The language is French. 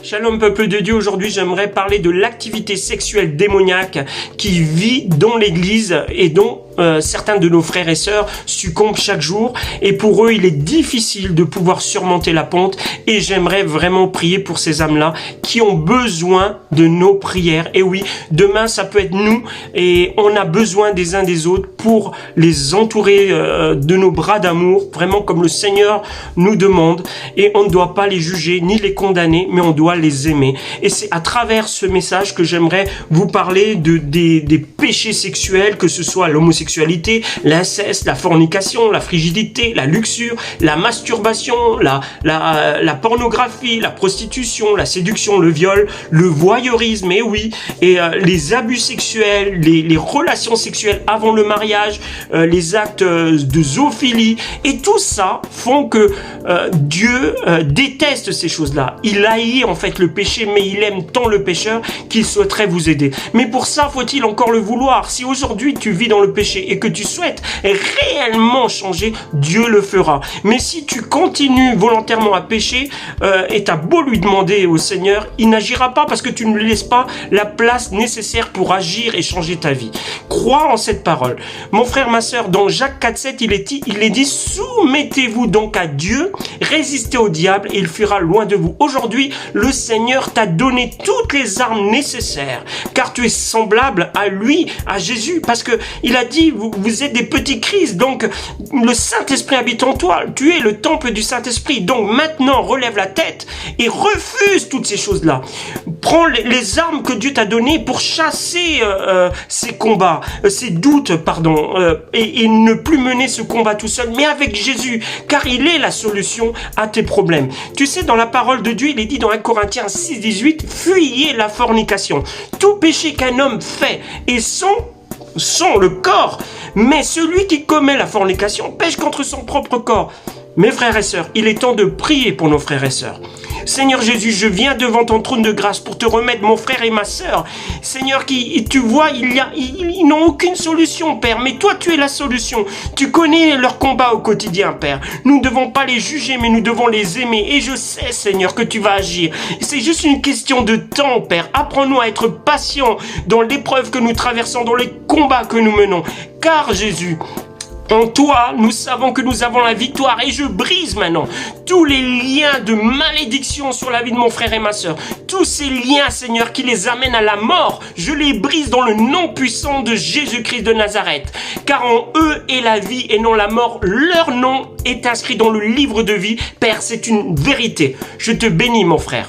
Shalom peuple de Dieu, aujourd'hui j'aimerais parler de l'activité sexuelle démoniaque qui vit dans l'église et dont certains de nos frères et sœurs succombent chaque jour, et pour eux il est difficile de pouvoir surmonter la pente, et j'aimerais vraiment prier pour ces âmes-là qui ont besoin de nos prières. Et oui, demain ça peut être nous, et on a besoin des uns des autres pour les entourer de nos bras d'amour, vraiment comme le Seigneur nous demande, et on ne doit pas les juger ni les condamner, mais on doit les aimer. Et c'est à travers ce message que j'aimerais vous parler des péchés sexuels, que ce soit l'homosexualité, l'inceste, la fornication, la frigidité, la luxure, la masturbation, la pornographie, la prostitution, la séduction, le viol, le voyeurisme, et oui, et les abus sexuels, les relations sexuelles avant le mariage, les actes de zoophilie, et tout ça font que Dieu déteste ces choses-là. Il haït en fait le péché, mais il aime tant le pécheur qu'il souhaiterait vous aider. Mais pour ça, faut-il encore le vouloir? Si aujourd'hui tu vis dans le péché et que tu souhaites réellement changer, Dieu le fera. Mais si tu continues volontairement à pécher, et t'as beau lui demander au Seigneur, il n'agira pas parce que tu ne lui laisses pas la place nécessaire pour agir et changer ta vie. Crois en cette parole. Mon frère, ma sœur, dans Jacques 4,7, il est dit, soumettez-vous donc à Dieu, résistez au diable et il fuira loin de vous. Aujourd'hui, le Seigneur t'a donné toutes les armes nécessaires, car tu es semblable à lui, à Jésus, parce que il a dit, vous êtes des petits Christ, donc le Saint-Esprit habite en toi, tu es le temple du Saint-Esprit. Donc maintenant, relève la tête et refuse toutes ces choses-là. Prends les armes que Dieu t'a données pour chasser ces combats, ces doutes, pardon, et ne plus mener ce combat tout seul, mais avec Jésus, car il est la solution à tes problèmes. Tu sais, dans la parole de Dieu, il est dit dans 1 Corinthiens 6,18, fuyez la fornication. Tout péché qu'un homme fait est sans le corps, mais celui qui commet la fornication pêche contre son propre corps. Mes frères et sœurs, il est temps de prier pour nos frères et sœurs. Seigneur Jésus, je viens devant ton trône de grâce pour te remettre mon frère et ma sœur. Seigneur, tu vois, ils n'ont aucune solution, Père, mais toi tu es la solution. Tu connais leur combat au quotidien, Père. Nous ne devons pas les juger, mais nous devons les aimer. Et je sais, Seigneur, que tu vas agir. C'est juste une question de temps, Père. Apprends-nous à être patients dans l'épreuve que nous traversons, dans les combats que nous menons. Car Jésus, en toi, nous savons que nous avons la victoire, et je brise maintenant tous les liens de malédiction sur la vie de mon frère et ma sœur. Tous ces liens, Seigneur, qui les amènent à la mort, je les brise dans le nom puissant de Jésus-Christ de Nazareth. Car en eux est la vie et non la mort. Leur nom est inscrit dans le livre de vie. Père, c'est une vérité. Je te bénis, mon frère.